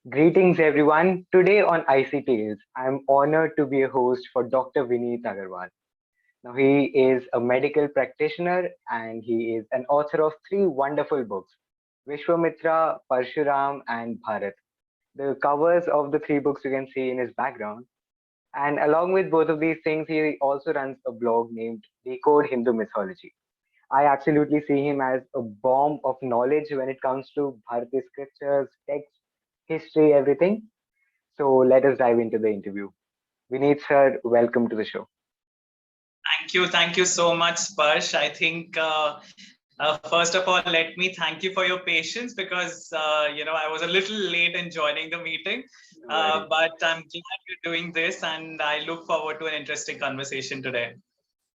Greetings everyone. Today on IC Tales, I'm honored to be a host for Dr. Vineet Aggarwal. Now, he is a medical practitioner and he is an author of three wonderful books, Vishwamitra, Parshu-Raam, and Bharat. The covers of the three books you can see in his background. And along with both of these things, he also runs a blog named Decode Hindu Mythology. I absolutely see him as a bomb of knowledge when it comes to Bharati scriptures, text, history, everything. So let us dive into the interview. Vineet sir, welcome to the show. Thank you so much, Sparsh. I think first of all, let me thank you for your patience because I was a little late in joining the meeting, No worries. but I'm glad you're doing this, and I look forward to an interesting conversation today.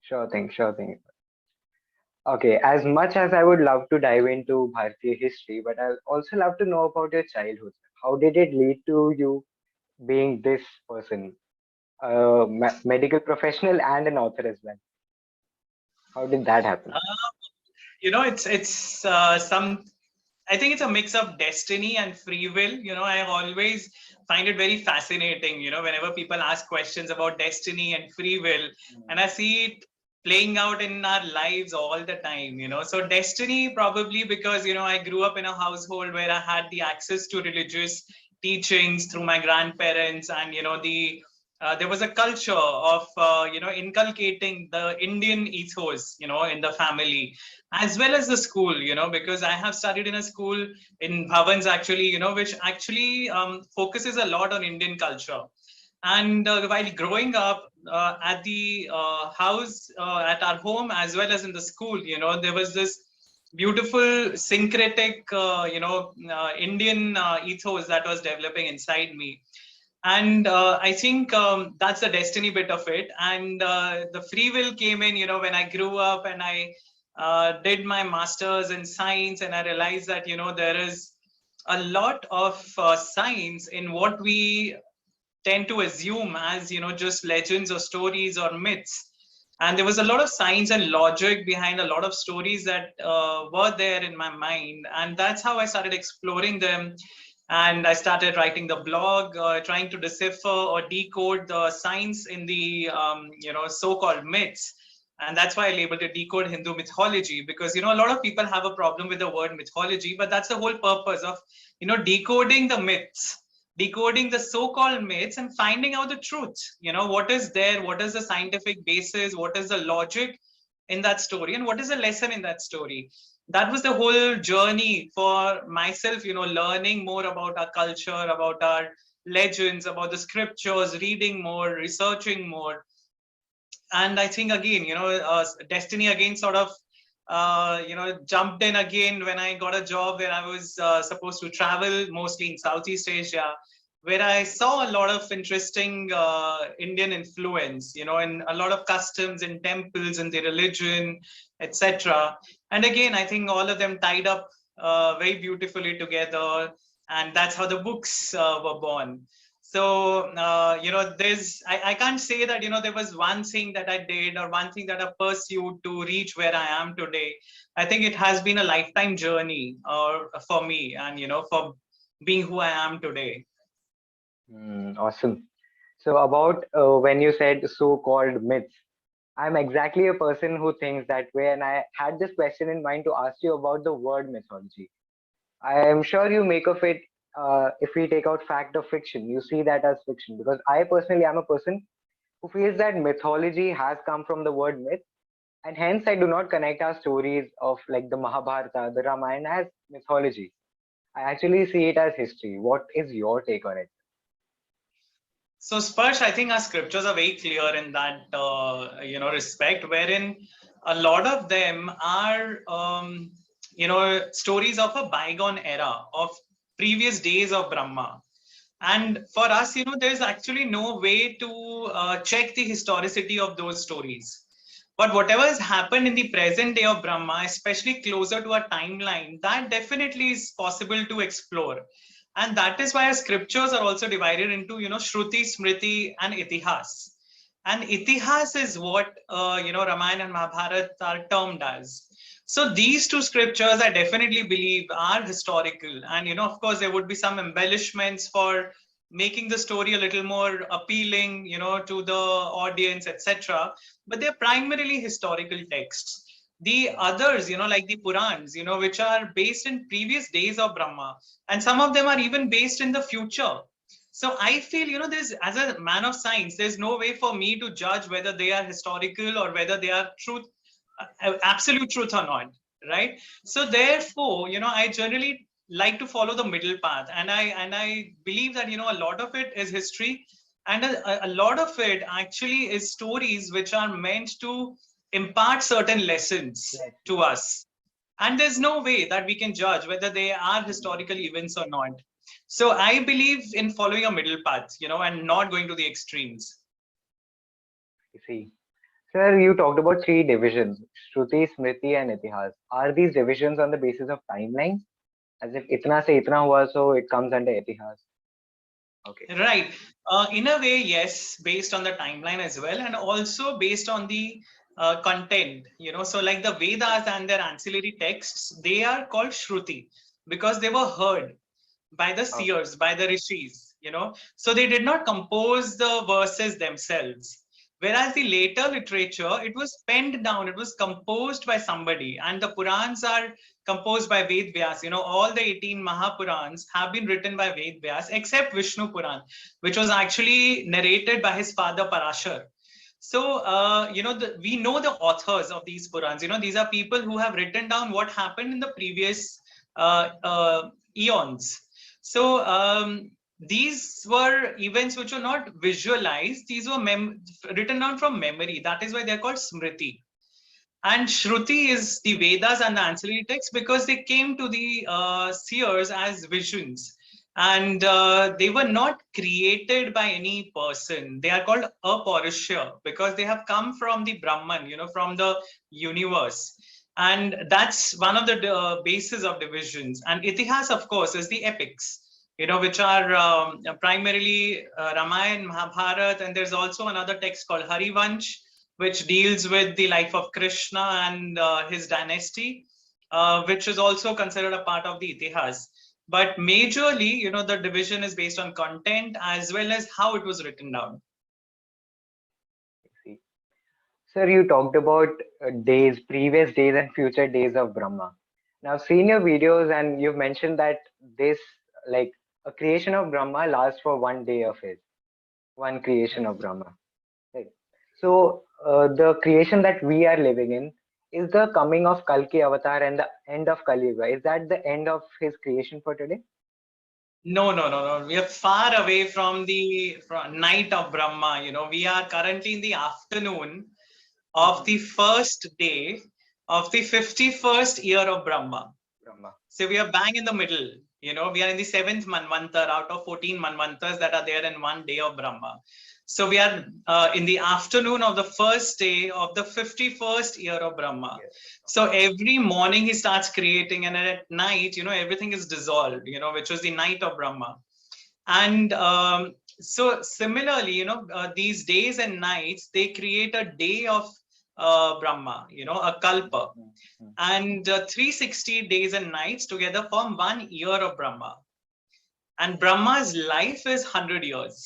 Sure thing, sure thing. Okay, as much as I would love to dive into Bharatiya history, but I'll also love to know about your childhood. How did it lead to you being this person, a medical professional and an author as well? How did that happen? It's some. I think it's a mix of destiny and free will. I always find it very fascinating. Whenever people ask questions about destiny and free will, and I see it playing out in our lives all the time. So destiny probably because I grew up in a household where I had the access to religious teachings through my grandparents, and there was a culture of inculcating the Indian ethos in the family as well as the school, because I have studied in a school in Bhavans actually, which actually focuses a lot on Indian culture. And while growing up at the house, at our home, as well as in the school, there was this beautiful syncretic, Indian ethos that was developing inside me. And I think that's the destiny bit of it. And the free will came in, when I grew up and I did my master's in science, and I realized that there is a lot of science in what we tend to assume as just legends or stories or myths. And there was a lot of science and logic behind a lot of stories that were there in my mind, and that's how I started exploring them. And I started writing the blog, trying to decipher or decode the science in the so-called myths. And that's why I labeled it Decode Hindu Mythology, because a lot of people have a problem with the word mythology, but that's the whole purpose of decoding the myths, decoding the so-called myths, and finding out the truth. What is there, what is the scientific basis, what is the logic in that story, and what is the lesson in that story. That was the whole journey for myself, learning more about our culture, about our legends, about the scriptures, reading more, researching more. And I think again, destiny again sort of jumped in again when I got a job where I was supposed to travel mostly in Southeast Asia, where I saw a lot of interesting Indian influence, in a lot of customs in temples and the religion, etc. And again, I think all of them tied up very beautifully together, and that's how the books were born. So I can't say that there was one thing that I did or one thing that I pursued to reach where I am today. I think it has been a lifetime journey for me, and for being who I am today. Awesome. So about when you said so-called myths, I'm exactly a person who thinks that way, and I had this question in mind to ask you about the word mythology. I am sure you make of it, if we take out fact or fiction, you see that as fiction. Because I personally am a person who feels that mythology has come from the word myth, and hence I do not connect our stories of like the Mahabharata, the Ramayana as mythology. I actually see it as history. What is your take on it? So Sparsh, I think our scriptures are very clear in that respect, wherein a lot of them are stories of a bygone era of previous days of Brahma. And for us, there's actually no way to check the historicity of those stories. But whatever has happened in the present day of Brahma, especially closer to our timeline, that definitely is possible to explore. And that is why our scriptures are also divided into, Shruti, Smriti, and Itihas. and itihas is what Ramayana and Mahabharata are termed as. So these two scriptures I definitely believe are historical, and of course there would be some embellishments for making the story a little more appealing, to the audience, etc. But they're primarily historical texts. The others, like the Purans, which are based in previous days of Brahma, and some of them are even based in the future. So I feel, there's, as a man of science, there's no way for me to judge whether they are historical or whether they are truth, absolute truth or not, right? So therefore, I generally like to follow the middle path, and I believe that a lot of it is history, and a lot of it actually is stories which are meant to impart certain lessons Yes. to us, and there's no way that we can judge whether they are historical events or not. So I believe in following a middle path, and not going to the extremes. I see. Sir, you talked about three divisions: Shruti, Smriti, and Itihas. Are these divisions on the basis of timelines? As if itna se itna hua, so it comes under Itihas. Okay. Right. In a way, yes, based on the timeline as well, and also based on the content. So like the Vedas and their ancillary texts, they are called Shruti because they were heard by the Okay. seers, by the rishis. So they did not compose the verses themselves. Whereas the later literature, it was penned down, it was composed by somebody, and the Purans are composed by Ved Vyas. All the 18 Mahapurans have been written by Ved Vyas, except Vishnu Puran, which was actually narrated by his father Parashar. So, we know the authors of these Purans. These are people who have written down what happened in the previous eons. So, these were events which were not visualized. These were written down from memory. That is why they're called Smriti. And Shruti is the Vedas and the ancillary texts because they came to the seers as visions. And they were not created by any person. They are called Aparushya because they have come from the Brahman, from the universe. And that's one of the bases of divisions. And Itihas, of course, is the epics, which are primarily Ramayana, Mahabharata, and there's also another text called Harivansh, which deals with the life of Krishna and his dynasty, which is also considered a part of the Itihas. But majorly, the division is based on content as well as how it was written down. I see. Sir, you talked about days, previous days and future days of Brahma. Now, I've seen your videos and you've mentioned that this, like, a creation of Brahma lasts for one day of his, one creation of Brahma. Right. So, the creation that we are living in is the coming of Kalki Avatar and the end of Kali Yuga. Is that the end of his creation for today? No, no, no, no. We are far away from the night of Brahma. We are currently in the afternoon of Mhm. the first day of the 51st year of Brahma. Brahma. So we are bang in the middle. We are in the seventh Manvantar out of 14 Manvantars that are there in one day of Brahma. So we are in the afternoon of the first day of the 51st year of Brahma. Yes. So every morning he starts creating, and at night, everything is dissolved, which was the night of Brahma. And so similarly, these days and nights, they create a day of Brahma, a kalpa, Mhm. Mhm. and 360 days and nights together form 1 year of Brahma. And Brahma's life is 100 years.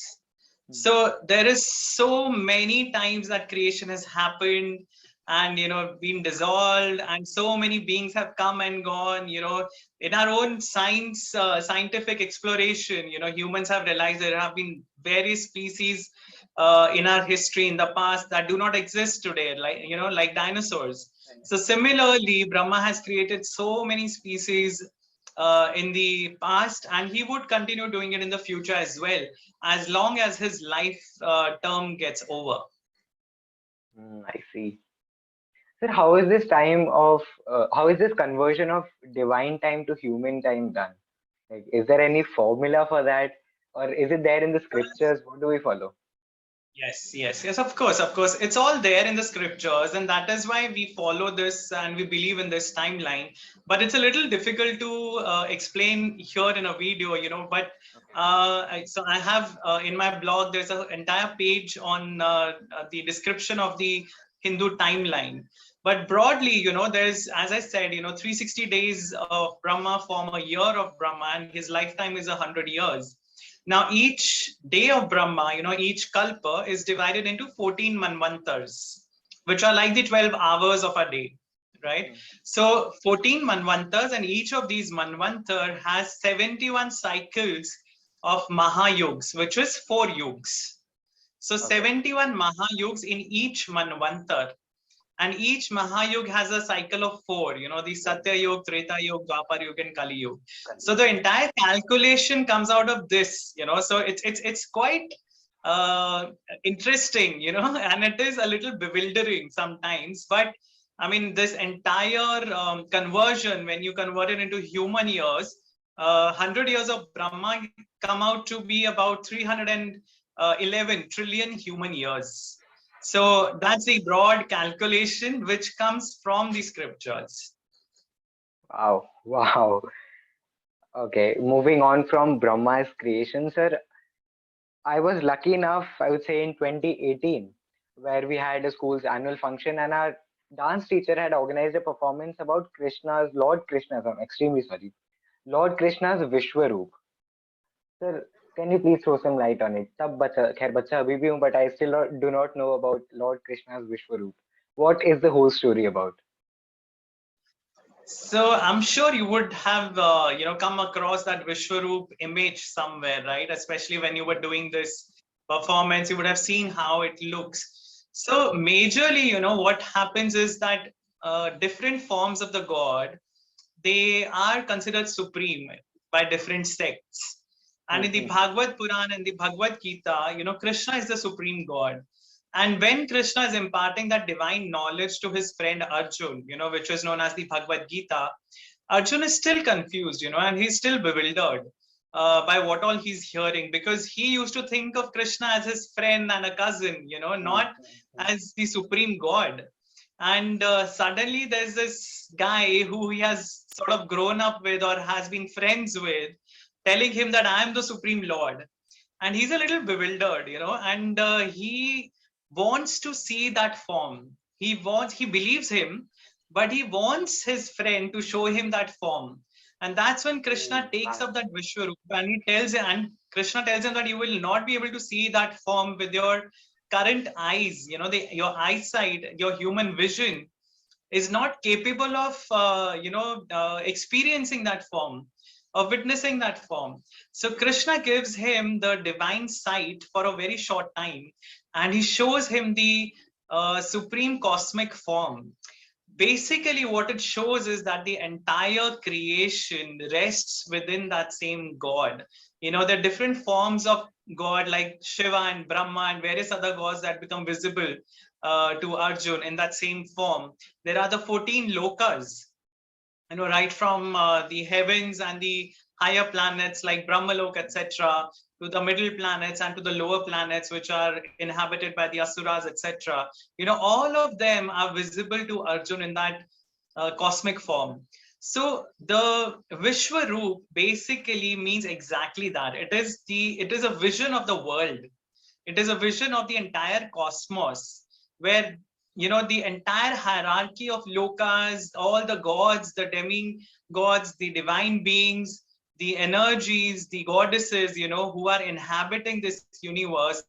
Mhm. So there is so many times that creation has happened and been dissolved, and so many beings have come and gone. In our own scientific exploration, humans have realized there have been various species in our history in the past that do not exist today, like dinosaurs. So similarly, Brahma has created so many species in the past, and he would continue doing it in the future as well, as long as his life term gets over. I see. Sir, how is this how is this conversion of divine time to human time done? Like, is there any formula for that, or is it there in the scriptures? What do we follow? Yes, of course, of course. It's all there in the scriptures, and that is why we follow this and we believe in this timeline. But it's a little difficult to explain here in a video, But Okay. so I have in my blog, there's an entire page on the description of the Hindu timeline. But broadly, there's, as I said, 360 days of Brahma form a year of Brahma, and his lifetime is 100 years. Now, each day of Brahma, each kalpa is divided into 14 manvantars, which are like the 12 hours of a day, right? So 14 manvantars, and each of these manvantar has 71 cycles of Mahayugs, which is 4 yugs. So Okay. 71 Mahayugs in each manvantar. And each Mahayug has a cycle of 4, the Satya Yug, Treta Yug, Dwapar Yug, and Kali Yug. So the entire calculation comes out of this, So it's quite interesting, and it is a little bewildering sometimes. But I mean, this entire conversion, when you convert it into human years, 100 years of Brahma come out to be about 311 trillion human years. So that's the broad calculation which comes from the scriptures. Wow. Wow. Okay. Moving on from Brahma's creation, sir. I was lucky enough, I would say, in 2018, where we had a school's annual function, and our dance teacher had organized a performance about Lord Krishna's, I'm extremely sorry, Lord Krishna's Vishwaroop. Sir, can you please throw some light on it? तब बच्चा खैर बच्चा अभी भी हूँ, but I still do not know about Lord Krishna's Vishwaroop. What is the whole story about? So I'm sure you would have, come across that Vishwaroop image somewhere, right? Especially when you were doing this performance, you would have seen how it looks. So majorly, what happens is that different forms of the god, they are considered supreme by different sects. And in the Bhagavad Puran and the Bhagavad Gita, Krishna is the supreme god. And when Krishna is imparting that divine knowledge to his friend Arjun, which is known as the Bhagavad Gita, Arjun is still confused, and he's still bewildered by what all he's hearing, because he used to think of Krishna as his friend and a cousin, not as the supreme god. And suddenly there's this guy who he has sort of grown up with or has been friends with, telling him that I am the supreme lord. And he's a little bewildered, and he wants to see that form. He believes him, but he wants his friend to show him that form. And that's when Krishna takes up that Vishwarup, and Krishna tells him that you will not be able to see that form with your current eyes. Your eyesight, your human vision is not capable of experiencing that form, of witnessing that form. So Krishna gives him the divine sight for a very short time, and he shows him the supreme cosmic form. Basically, what it shows is that the entire creation rests within that same God. There are different forms of God like Shiva and Brahma and various other gods that become visible to Arjun in that same form. There are the 14 lokas, right from the heavens and the higher planets like Brahmalok, etc., to the middle planets and to the lower planets, which are inhabited by the Asuras, etc. All of them are visible to Arjun in that cosmic form. So the Vishwaroop basically means exactly that. It is a vision of the world. It is a vision of the entire cosmos, where the entire hierarchy of lokas, all the gods, the demigods, the divine beings, the energies, the goddesses, who are inhabiting this universe,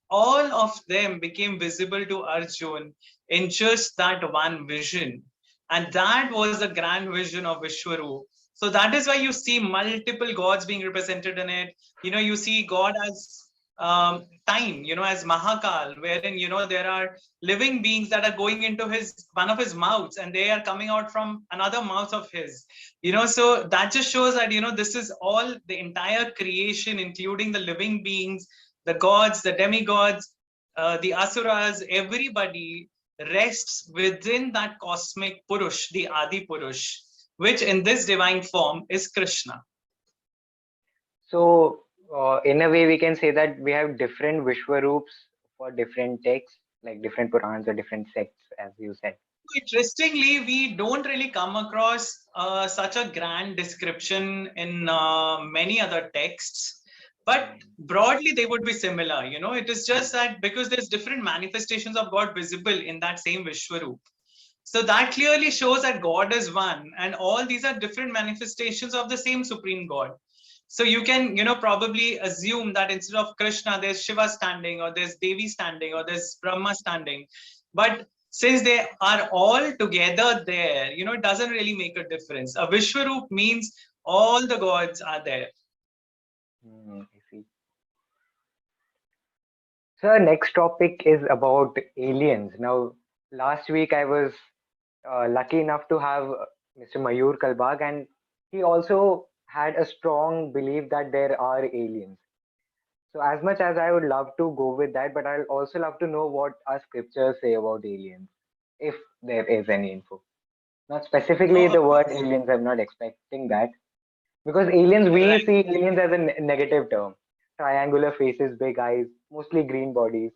all of them became visible to Arjun in just that one vision. And that was the grand vision of Vishwaroop. So that is why you see multiple gods being represented in it. You see God as time, as Mahakal, wherein, there are living beings that are going into one of his mouths, and they are coming out from another mouth of his. So that just shows that, this is all the entire creation, including the living beings, the gods, the demigods, the asuras, everybody rests within that cosmic Purush, the Adi Purush, which in this divine form is Krishna. So, in a way, we can say that we have different Vishwaroops for different texts, like different Purans or different sects, as you said? Interestingly, we don't really come across such a grand description in many other texts, but broadly they would be similar. It is just that because there's different manifestations of God visible in that same Vishwaroop. So that clearly shows that God is one, and all these are different manifestations of the same Supreme God. So you can, probably assume that instead of Krishna, there's Shiva standing, or there's Devi standing, or there's Brahma standing. But since they are all together there, it doesn't really make a difference. A Vishwaroop means all the gods are there. I see. So our next topic is about aliens. Now, last week I was lucky enough to have Mr. Mayur Kalbag, and he also had a strong belief that there are aliens. So, as much as I would love to go with that, but I'll also love to know what our scriptures say about aliens, if there is any info. Not specifically No, of the word course. aliens, I'm not expecting that. Because aliens, we Right. see aliens as a negative term. Triangular faces, big eyes, mostly green bodies.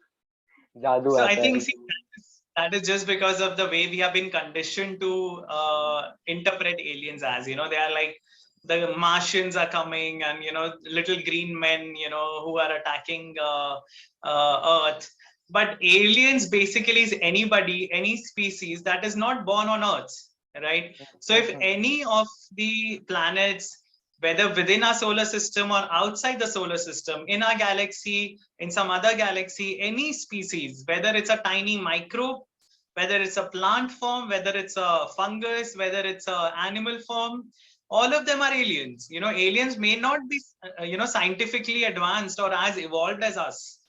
Jadoo So I aata think, hai. see, that is just because of the way we have been conditioned to interpret aliens as, they are like the Martians are coming, and little green men, who are attacking Earth. But aliens basically is anybody, any species that is not born on Earth, right? So if any of the planets, whether within our solar system or outside the solar system, in our galaxy, in some other galaxy, any species, whether it's a tiny microbe, whether it's a plant form, whether it's a fungus, whether it's a animal form, all of them are aliens. Aliens may not be, scientifically advanced or as evolved as us.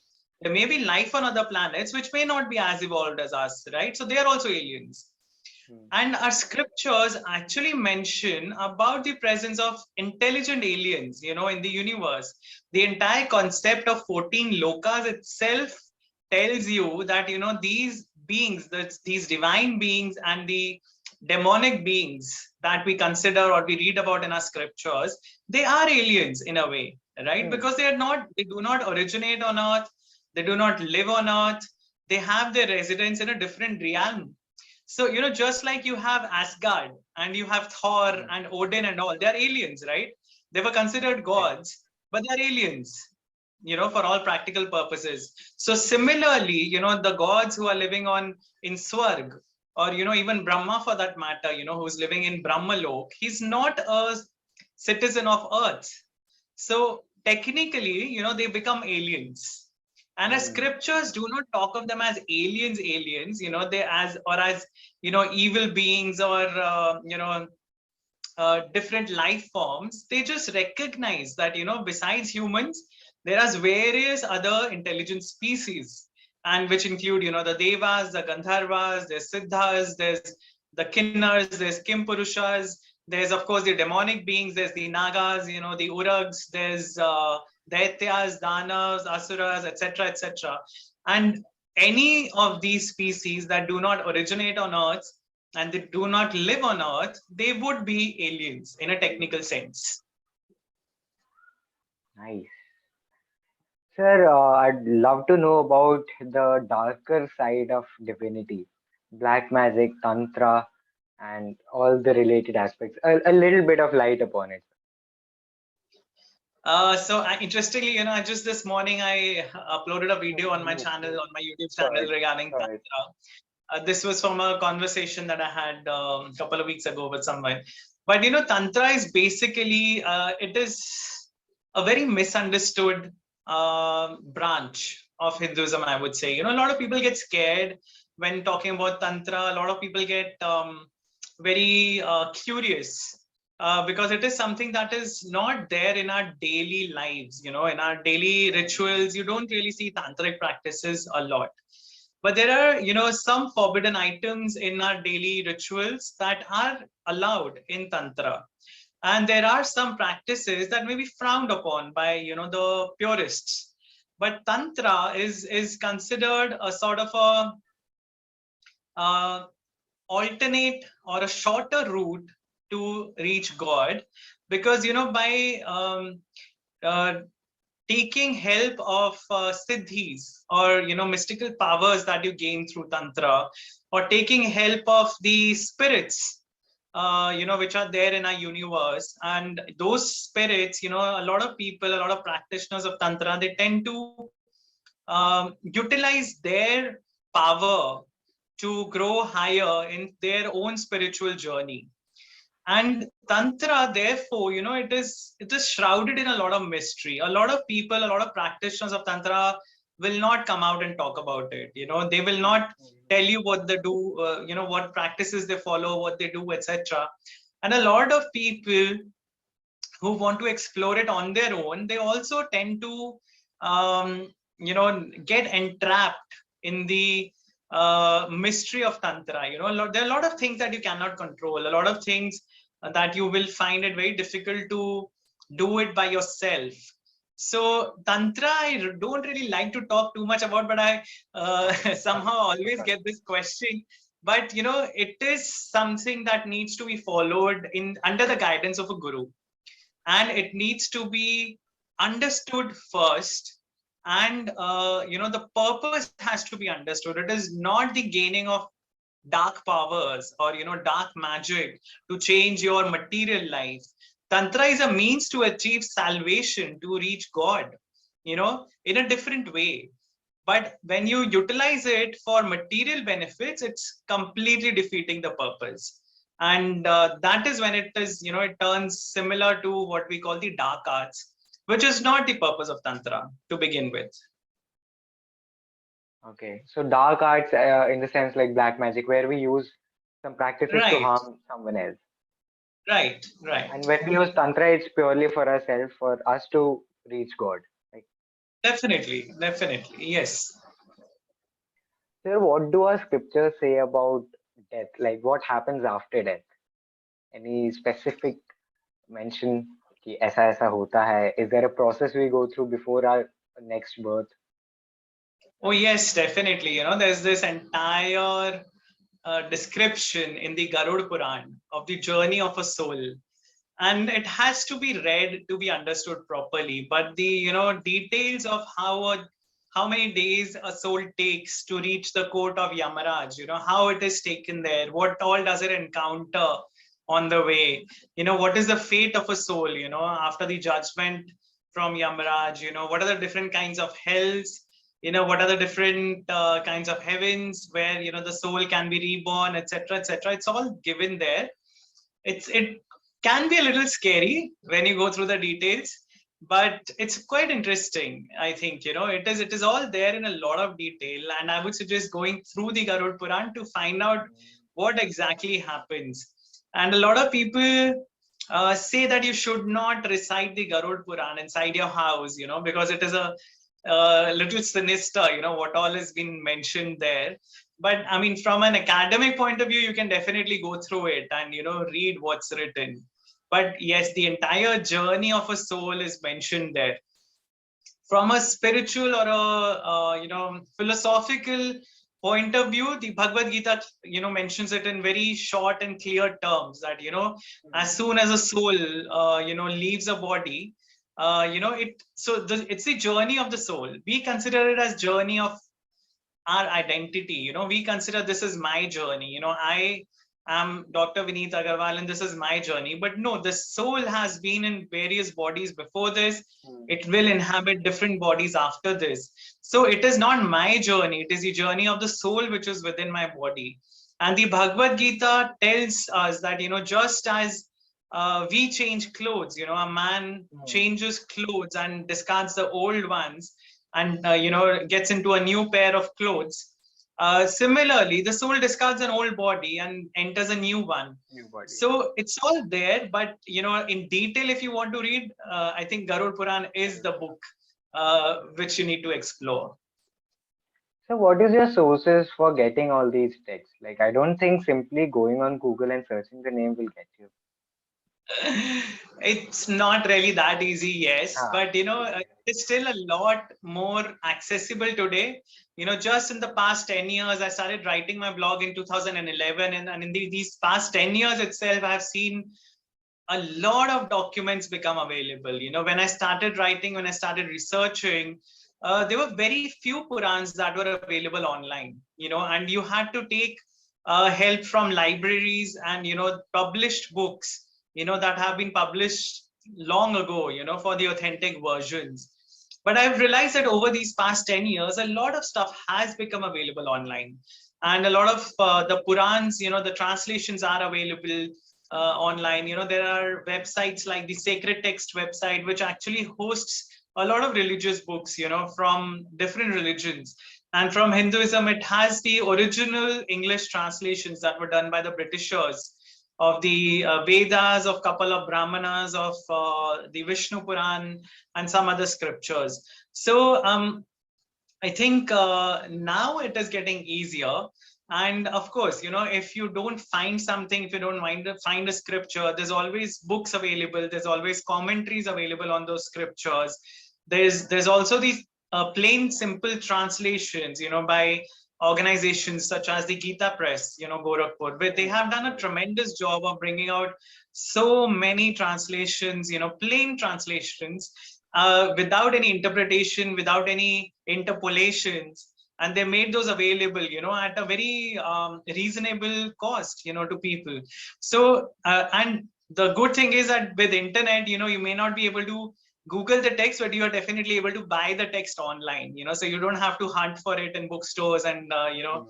There may be life on other planets which may not be as evolved as us, right? So they are also aliens. And our scriptures actually mention about the presence of intelligent aliens, in the universe. The entire concept of 14 lokas itself tells you that, these beings, these divine beings and the demonic beings that we consider or we read about in our scriptures, they are aliens in a way, right? Because they do not originate on Earth, they do not live on Earth, they have their residence in a different realm. So, just like you have Asgard and you have Thor and Odin and all, they're aliens, right? They were considered gods, but they're aliens, for all practical purposes. So similarly, the gods who are living in Swarg, or, even Brahma for that matter, who's living in Brahmalok, he's not a citizen of Earth. So technically, they become aliens. And as scriptures do not talk of them as aliens, they as evil beings or different life forms. They just recognize that besides humans, there are various other intelligent species, and which include the devas, the gandharvas, there's siddhas, there's the kinnars, there's kimpurushas, there's of course the demonic beings, there's the nagas, the urags, there's daityas, danavas, asuras, etc., etc. And any of these species that do not originate on Earth and they do not live on Earth, they would be aliens in a technical sense. Nice. Sir, I'd love to know about the darker side of divinity, black magic, tantra, and all the related aspects. A little bit of light upon it. Interestingly, just this morning I uploaded a video on my channel, on my YouTube channel regarding Tantra. This was from a conversation that I had a couple of weeks ago with someone. But Tantra is basically it is a very misunderstood branch of Hinduism, I would say. A lot of people get scared when talking about Tantra. A lot of people get very curious because it is something that is not there in our daily lives. In our daily rituals, you don't really see tantric practices a lot. But there are, some forbidden items in our daily rituals that are allowed in Tantra. And there are some practices that may be frowned upon by, the purists. But Tantra is considered a sort of a alternate or a shorter route to reach God, because by taking help of siddhis, or mystical powers that you gain through tantra, or taking help of the spirits which are there in our universe. And those spirits, a lot of people, a lot of practitioners of tantra, they tend to utilize their power to grow higher in their own spiritual journey. And tantra, therefore, it is shrouded in a lot of mystery. A lot of people, a lot of practitioners of tantra will not come out and talk about it. They will not tell you what they do, what practices they follow, what they do, etc. And a lot of people who want to explore it on their own, they also tend to get entrapped in the mystery of tantra. There are a lot of things that you cannot control, a lot of things that you will find it very difficult to do it by yourself. So tantra, I don't really like to talk too much about, but I somehow always get this question. But it is something that needs to be followed in under the guidance of a guru, and it needs to be understood first. And the purpose has to be understood. It is not the gaining of dark powers or dark magic to change your material life. Tantra is a means to achieve salvation, to reach God, in a different way. But when you utilize it for material benefits, it's completely defeating the purpose. And that is when it is, it turns similar to what we call the dark arts, which is not the purpose of tantra to begin with. Okay, so dark arts, in the sense like black magic, where we use some practices to Right, harm someone else. right. And when we use tantra, it's purely for ourselves, for us to reach God. Like, Definitely, yes. sir, what do our scriptures say about death? Like, what happens after death? Any specific mention कि ऐसा ऐसा होता है? Is there a process we go through before our next birth? Oh, yes, definitely. There's this entire description in the Garud Puran of the journey of a soul. And it has to be read to be understood properly. But the, details of how many days a soul takes to reach the court of Yamaraj, how it is taken there, what all does it encounter on the way, what is the fate of a soul, after the judgment from Yamaraj, what are the different kinds of hells, what are the different kinds of heavens where, the soul can be reborn, etc., etc. It's all given there. It can be a little scary when you go through the details, but it's quite interesting. I think it is all there in a lot of detail, and I would suggest going through the Garud Puran to find out what exactly happens. And a lot of people say that you should not recite the Garud Puran inside your house, because it is a little sinister, what all has been mentioned there. But I mean, from an academic point of view, you can definitely go through it and read what's written. But yes, the entire journey of a soul is mentioned there. From a spiritual or a philosophical point of view, the Bhagavad Gita mentions it in very short and clear terms that as soon as a soul leaves a body, it's the journey of the soul. We consider it as journey of our identity. We consider this is my journey. I am Dr. Vineet Aggarwal and this is my journey. But no, the soul has been in various bodies before this. It will inhabit different bodies after this. So it is not my journey. It is the journey of the soul which is within my body. And the Bhagavad Gita tells us that, just as we change clothes, a man changes clothes and discards the old ones and gets into a new pair of clothes. Similarly, the soul discards an old body and enters a new one. So it's all there, but in detail, if you want to read, I think Garud Puran is the book which you need to explore. So what is your sources for getting all these texts? Like, I don't think simply going on Google and searching the name will get you. It's not really that easy, yes, but it's still a lot more accessible today. Just in the past 10 years, I started writing my blog in 2011, and in these past 10 years itself, I have seen a lot of documents become available. When I started writing, when I started researching, there were very few Purans that were available online, and you had to take help from libraries and, published books, that have been published long ago, for the authentic versions. But I've realized that over these past 10 years, a lot of stuff has become available online. And a lot of the Purans, the translations are available online. There are websites like the Sacred Text website, which actually hosts a lot of religious books, from different religions. And from Hinduism, it has the original English translations that were done by the Britishers of the Vedas, of couple of Brahmanas, of the Vishnu Puran, and some other scriptures. So I think now it is getting easier. And of course, if you don't find something, if you don't find a scripture, there's always books available. There's always commentaries available on those scriptures. There's also these plain, simple translations, by organizations such as the Gita Press, Gorakhpur, where they have done a tremendous job of bringing out so many translations, plain translations, without any interpretation, without any interpolations. And they made those available, at a very reasonable cost, to people. So, and the good thing is that with internet, you may not be able to Google the text, but you are definitely able to buy the text online, so you don't have to hunt for it in bookstores and, go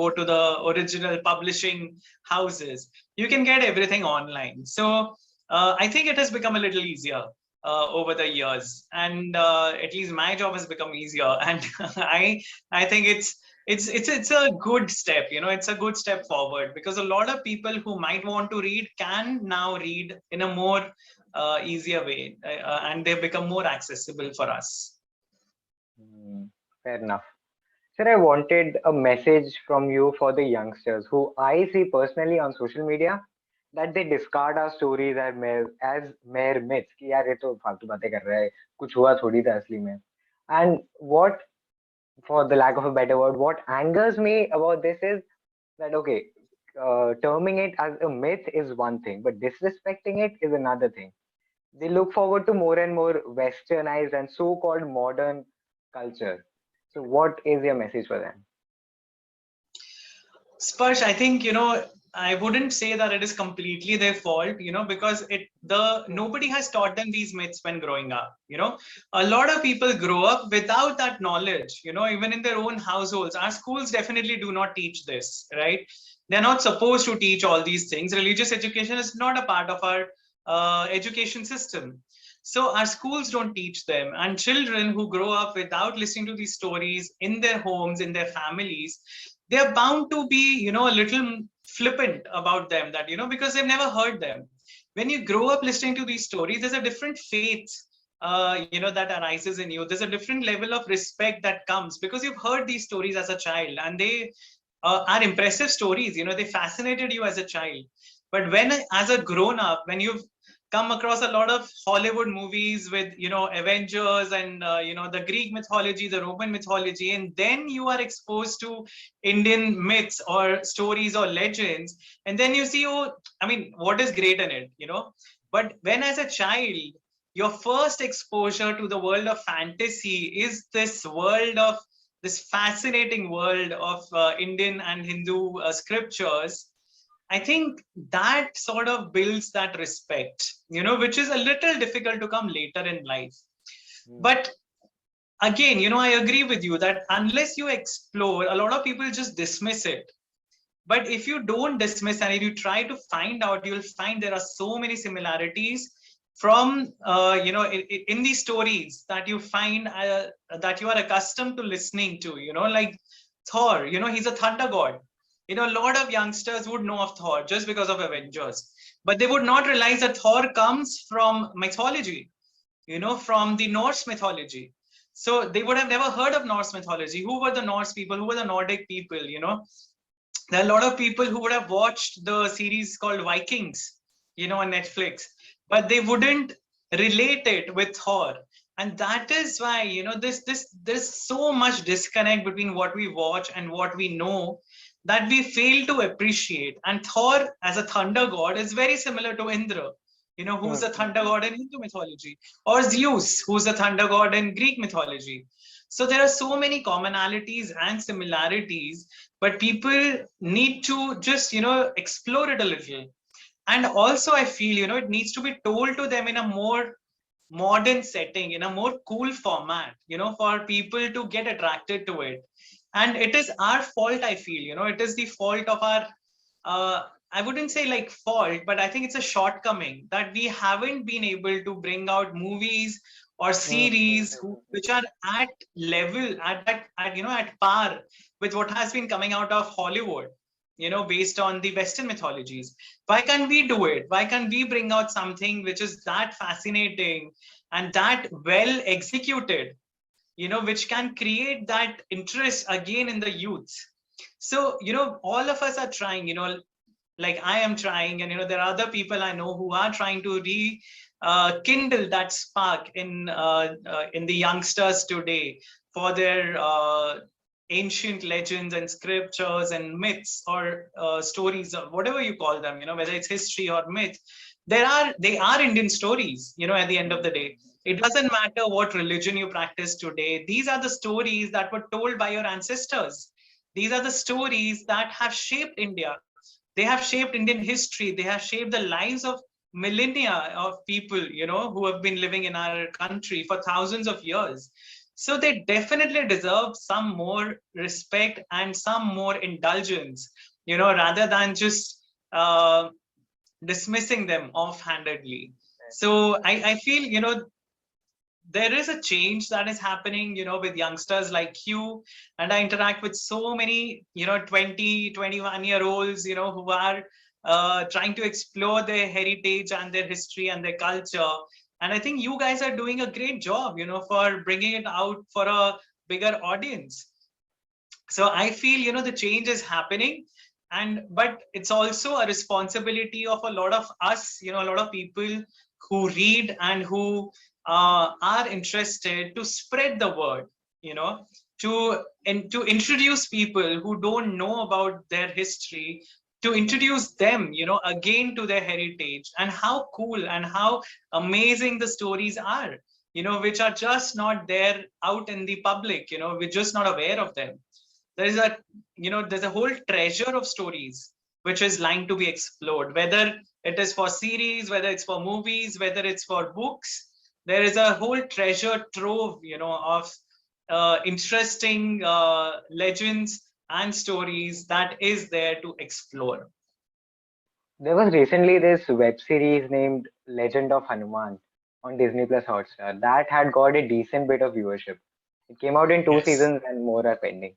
to the original publishing houses. You can get everything online. So I think it has become a little easier over the years, and at least my job has become easier. And I think it's a good step. It's a good step forward, because a lot of people who might want to read can now read in a more easier way, and they become more accessible for us. Fair enough. Sir, I wanted a message from you for the youngsters who I see personally on social media, that they discard our stories as mere myths कि यार ये तो फालतू बातें कर रहा है, कुछ हुआ थोड़ी था असली में. And what, for the lack of a better word, what angers me about this is that, okay, terming it as a myth is one thing, but disrespecting it is another thing. They look forward to more and more westernized and so-called modern culture. So what is your message for them? Sparsh, I think, I wouldn't say that it is completely their fault, because nobody has taught them these myths when growing up. A lot of people grow up without that knowledge, even in their own households. Our schools definitely do not teach this, right? They're not supposed to teach all these things. Religious education is not a part of our education system. So our schools don't teach them, and children who grow up without listening to these stories in their homes, in their families, they're bound to be, a little flippant about them, that, because they've never heard them. When you grow up listening to these stories, there's a different faith, that arises in you. There's a different level of respect that comes because you've heard these stories as a child, and they are impressive stories. They fascinated you as a child. But when, as a grown up, when you've come across a lot of Hollywood movies with, Avengers and, the Greek mythology, the Roman mythology, and then you are exposed to Indian myths or stories or legends, and then you see, oh, I mean, what is great in it, But when, as a child, your first exposure to the world of fantasy is this fascinating world of Indian and Hindu scriptures, I think that sort of builds that respect, which is a little difficult to come later in life. But again, I agree with you that unless you explore, a lot of people just dismiss it. But if you don't dismiss and if you try to find out, you'll find there are so many similarities from, in these stories that you find that you are accustomed to listening to, like Thor, he's a thunder god. A lot of youngsters would know of Thor just because of Avengers, but they would not realize that Thor comes from mythology, from the Norse mythology. So they would have never heard of Norse mythology. Who were the Norse people? Who were the Nordic people? There are a lot of people who would have watched the series called Vikings, on Netflix, but they wouldn't relate it with Thor. And that is why, there's so much disconnect between what we watch and what we know, that we fail to appreciate. And Thor, as a thunder god, is very similar to Indra, who's a thunder god in Hindu mythology, or Zeus, who's a thunder god in Greek mythology. So there are so many commonalities and similarities, but people need to just, explore it a little. And also, I feel, it needs to be told to them in a more modern setting, in a more cool format, for people to get attracted to it. And it is our fault, I feel, it is the fault of our, I wouldn't say like fault, but I think it's a shortcoming that we haven't been able to bring out movies or series which are at level, at that, at par with what has been coming out of Hollywood, based on the Western mythologies. Why can't we do it? Why can't we bring out something which is that fascinating and that well executed, which can create that interest again in the youth? So, all of us are trying, like I am trying, and, there are other people I know who are trying to kindle that spark in the youngsters today for their ancient legends and scriptures and myths, or stories, or whatever you call them, whether it's history or myth. They are Indian stories, at the end of the day. It doesn't matter what religion you practice today. These are the stories that were told by your ancestors. These are the stories that have shaped India. They have shaped Indian history. They have shaped the lives of millennia of people, who have been living in our country for thousands of years. So they definitely deserve some more respect and some more indulgence, rather than just dismissing them offhandedly. So I feel, there is a change that is happening, with youngsters like you. And I interact with so many, 20, 21-year-olds, who are trying to explore their heritage and their history and their culture. And I think you guys are doing a great job, for bringing it out for a bigger audience. So I feel, the change is happening. But it's also a responsibility of a lot of us, a lot of people who read and who are interested, to spread the word, to introduce people who don't know about their history, to introduce them, again to their heritage, and how cool and how amazing the stories are, which are just not there out in the public. We're just not aware of them. There's a whole treasure of stories which is lying to be explored, whether it is for series, whether it's for movies, whether it's for books. There is a whole treasure trove, of interesting legends and stories that is there to explore. There was recently this web series named Legend of Hanuman on Disney Plus Hotstar that had got a decent bit of viewership. It came out in 2 seasons and more are pending.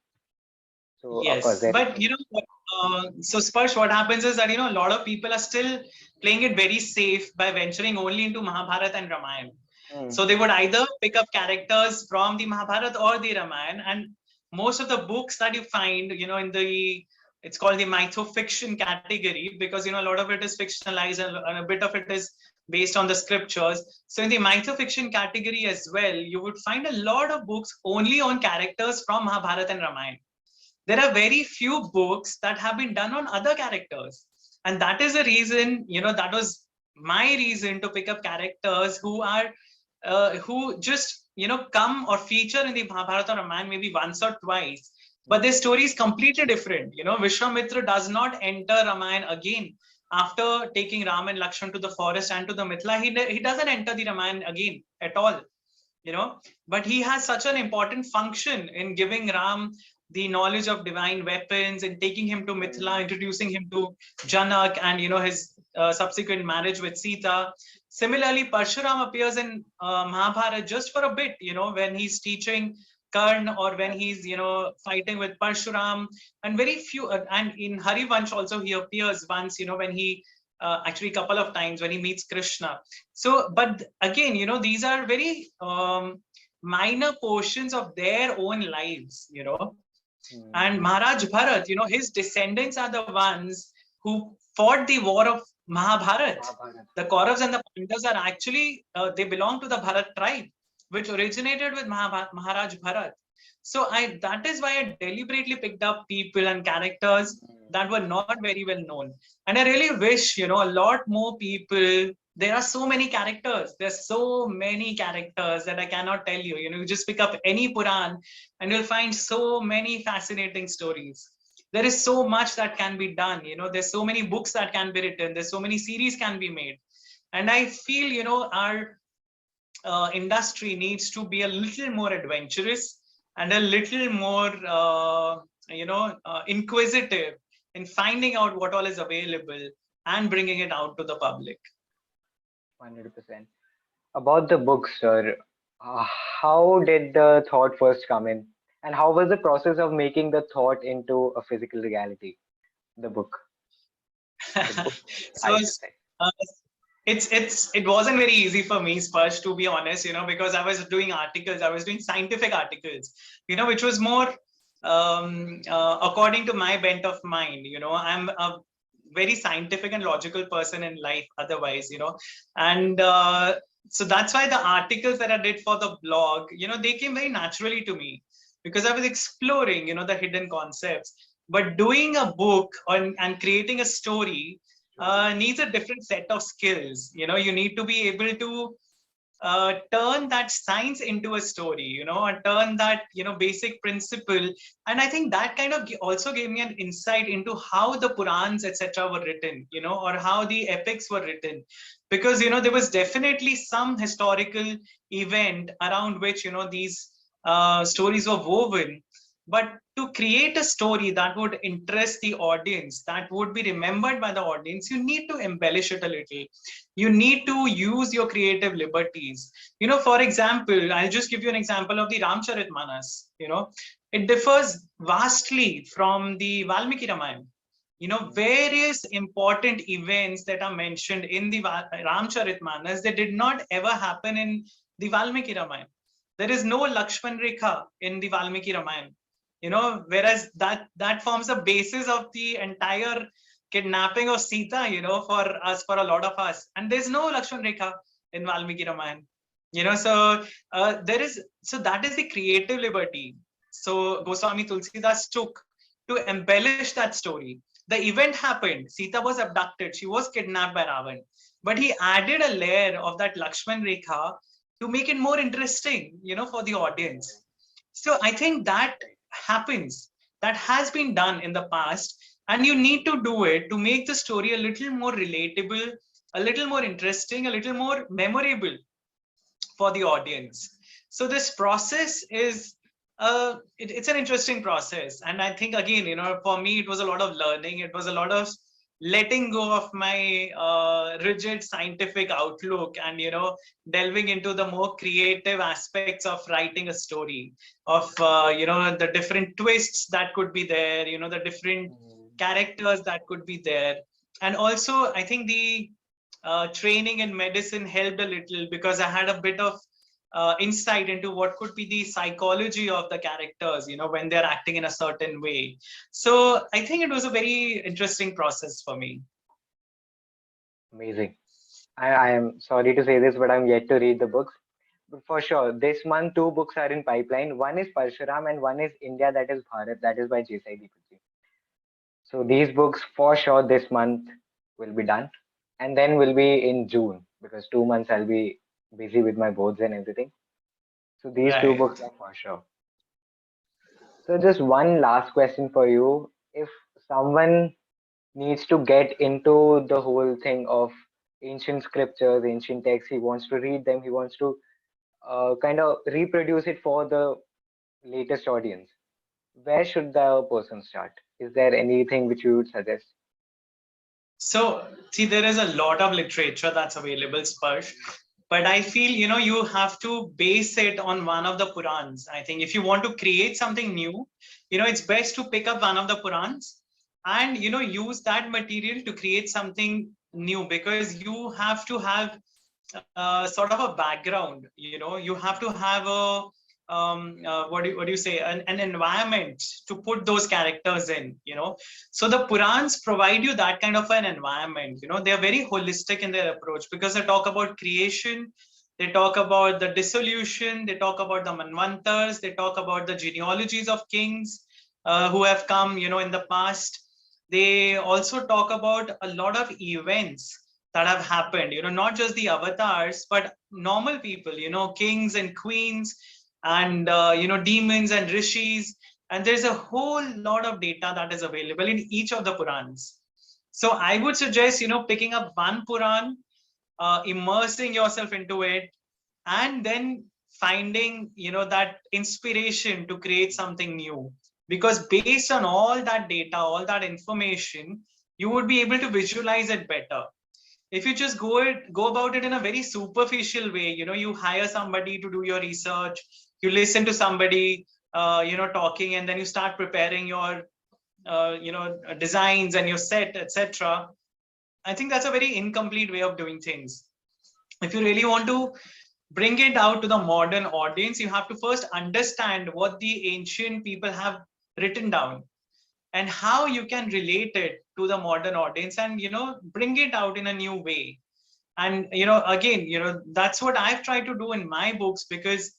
So of course Yes, there but is. so Sparsh, what happens is that a lot of people are still playing it very safe by venturing only into Mahabharata and Ramayana. So they would either pick up characters from the Mahabharata or the Ramayana, and most of the books that you find, it's called the mythofiction category, because a lot of it is fictionalized and a bit of it is based on the scriptures. So in the mythofiction category as well, you would find a lot of books only on characters from Mahabharata and Ramayana. There are very few books that have been done on other characters, and that is the reason, that was my reason to pick up characters who are who just come or feature in the Mahabharata or Ramayana maybe once or twice, but their story is completely different. Vishwamitra does not enter Ramayana again after taking Ram and Lakshman to the forest and to the Mithila. He doesn't enter the Ramayana again at all, but he has such an important function in giving Ram the knowledge of divine weapons and taking him to Mithila, introducing him to Janak, and his subsequent marriage with Sita. Similarly, Parshuram appears in Mahabharata just for a bit, when he's teaching Karn, or when he's fighting with Parshuram, and very few. And in Harivansh also he appears once, when he actually a couple of times when he meets Krishna. So, but again, these are very minor portions of their own lives, And Maharaj Bharat, his descendants are the ones who fought the war of Mahabharat. The Kauravas and the Pandavas are actually, they belong to the Bharat tribe, which originated with Maharaj Bharat. So that is why I deliberately picked up people and characters that were not very well known. And I really wish, a lot more people. There are so many characters. There's so many characters that I cannot tell you. You just pick up any Puran and you'll find so many fascinating stories. There is so much that can be done. There's so many books that can be written. There's so many series can be made. And I feel, our industry needs to be a little more adventurous and a little more, inquisitive in finding out what all is available and bringing it out to the public. 100%. About the books, sir, uh, how did the thought first come in? And how was the process of making the thought into a physical reality? The book. The book, So I should say. uh, it wasn't very easy for me, Sparsh, to be honest, because I was doing articles, I was doing scientific articles, which was more according to my bent of mind. I'm a very scientific and logical person in life otherwise, and so that's why the articles that I did for the blog, they came very naturally to me because I was exploring, the hidden concepts. But doing a book and creating a story needs a different set of skills. You need to be able to turn that science into a story, and turn that, basic principle. And I think that kind of also gave me an insight into how the Purans, etc., were written, or how the epics were written. Because, there was definitely some historical event around which, these stories were woven. But to create a story that would interest the audience, that would be remembered by the audience, you need to embellish it a little. You need to use your creative liberties. For example, I'll just give you an example of the Ramcharitmanas. It differs vastly from the Valmiki Ramayana. Various important events that are mentioned in the Ramcharitmanas, they did not ever happen in the Valmiki Ramayana. There is no Lakshman Rekha in the Valmiki Ramayana. Whereas that forms the basis of the entire kidnapping of Sita, for a lot of us. And there's no Lakshman Rekha in Valmiki Ramayana. So that is the creative liberty. So Goswami Tulsidas took to embellish that story. The event happened. Sita was abducted. She was kidnapped by Ravan. But he added a layer of that Lakshman Rekha to make it more interesting, for the audience. So I think that happens. That has been done in the past. And you need to do it to make the story a little more relatable, a little more interesting, a little more memorable for the audience. So this process is it's an interesting process. And I think, again, for me, it was a lot of learning. It was a lot of letting go of my rigid scientific outlook and, delving into the more creative aspects of writing a story, of, the different twists that could be there, the different characters that could be there. And also, I think the training in medicine helped a little because I had a bit of insight into what could be the psychology of the characters, when they're acting in a certain way. So I think it was a very interesting process for me. Amazing. I am sorry to say this, but I'm yet to read the books. But for sure, this month two books are in pipeline. One is Parshu-Raam and one is India, that is Bharat, that is by J.S. Deepakji. So these books for sure this month will be done, and then will be in June because 2 months I'll be busy with my boards and everything. So these two Right. books are for sure. So just one last question for you. If someone needs to get into the whole thing of ancient scriptures, ancient texts, he wants to read them, he wants to kind of reproduce it for the latest audience, where should the person start? Is there anything which you would suggest? So, see, there is a lot of literature that's available, Sparsh. But I feel, you have to base it on one of the Purans. I think if you want to create something new, it's best to pick up one of the Purans and, use that material to create something new, because you have to have sort of a background. You have to have a what do you say, an environment to put those characters in. So the Purans provide you that kind of an environment. They are very holistic in their approach because they talk about creation, They talk about the dissolution. They talk about the manvantars. They talk about the genealogies of kings who have come, in the past. They also talk about a lot of events that have happened, not just the avatars, but normal people, kings and queens and, demons and rishis. And there's a whole lot of data that is available in each of the Purans. So I would suggest, picking up one Puran, immersing yourself into it, and then finding, that inspiration to create something new. Because based on all that data, all that information, you would be able to visualize it better. If you just go about it in a very superficial way, you hire somebody to do your research, you listen to somebody, talking, and then you start preparing your, designs and your set, etc. I think that's a very incomplete way of doing things. If you really want to bring it out to the modern audience, you have to first understand what the ancient people have written down and how you can relate it to the modern audience and, bring it out in a new way. And, again, that's what I've tried to do in my books, because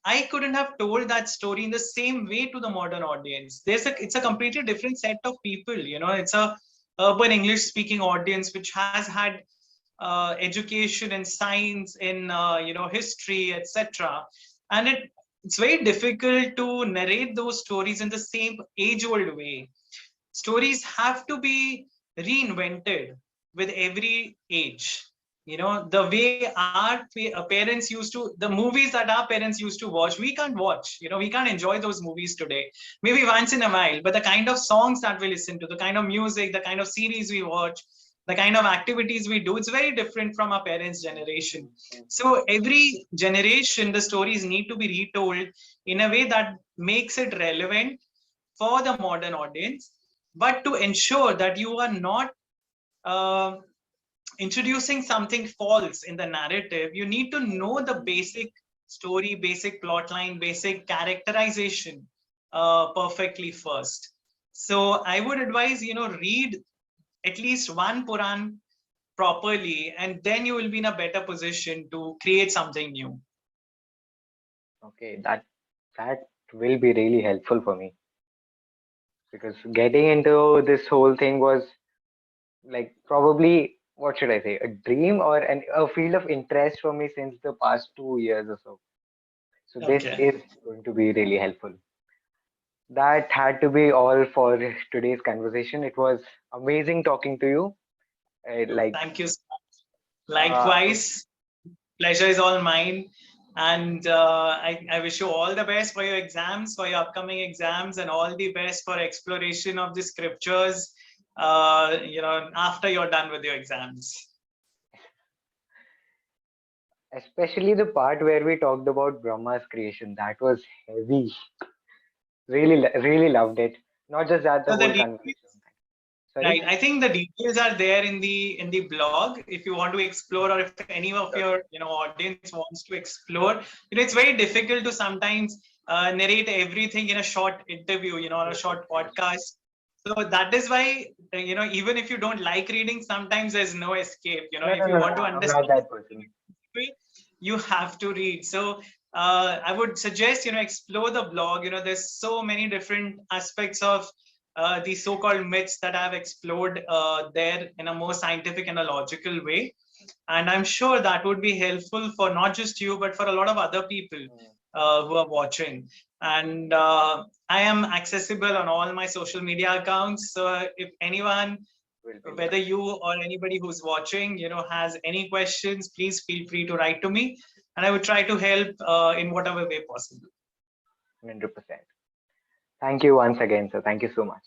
I couldn't have told that story in the same way to the modern audience. It's a completely different set of people. It's a urban English speaking audience which has had education in science, in history, etc. And it's very difficult to narrate those stories in the same age-old way. Stories have to be reinvented with every age. The way our parents used to, the movies that our parents used to watch, we can't watch. We can't enjoy those movies today. Maybe once in a while, but the kind of songs that we listen to, the kind of music, the kind of series we watch, the kind of activities we do, it's very different from our parents' generation. So every generation, the stories need to be retold in a way that makes it relevant for the modern audience, but to ensure that you are not uh, introducing something false in the narrative. You need to know the basic story, basic plotline, basic characterization perfectly first. So I would advise, read at least one Puran properly, and then you will be in a better position to create something new. Okay, that will be really helpful for me, because getting into this whole thing was like probably, what should I say, a dream or a field of interest for me since the past 2 years or so. So this Okay. is going to be really helpful. That had to be all for today's conversation. It was amazing talking to you. Like, Thank you. uh, Likewise, pleasure is all mine. And I wish you all the best for your exams, for your upcoming exams, and all the best for exploration of the scriptures, after you're done with your exams. especially the part where we talked about Brahma's creation, that was heavy. Really loved it. Not just that, the So the whole details, conversation. Sorry? right? I think the details are there in the blog. If you want to explore, or if any of your audience wants to explore, it's very difficult to sometimes narrate everything in a short interview, or a short podcast. So that is why, even if you don't like reading, sometimes there's no escape. No, If no, you no, want no. to I'm not understand that person. it, you have to read. So I would suggest, explore the blog. There's so many different aspects of the so-called myths that I've explored there in a more scientific and a logical way. And I'm sure that would be helpful for not just you, but for a lot of other people who are watching. And I am accessible on all my social media accounts. So if anyone, Will be in whether touch. you or anybody who's watching, has any questions, please feel free to write to me. And I would try to help in whatever way possible. 100%. Thank you once again, sir. Thank you so much.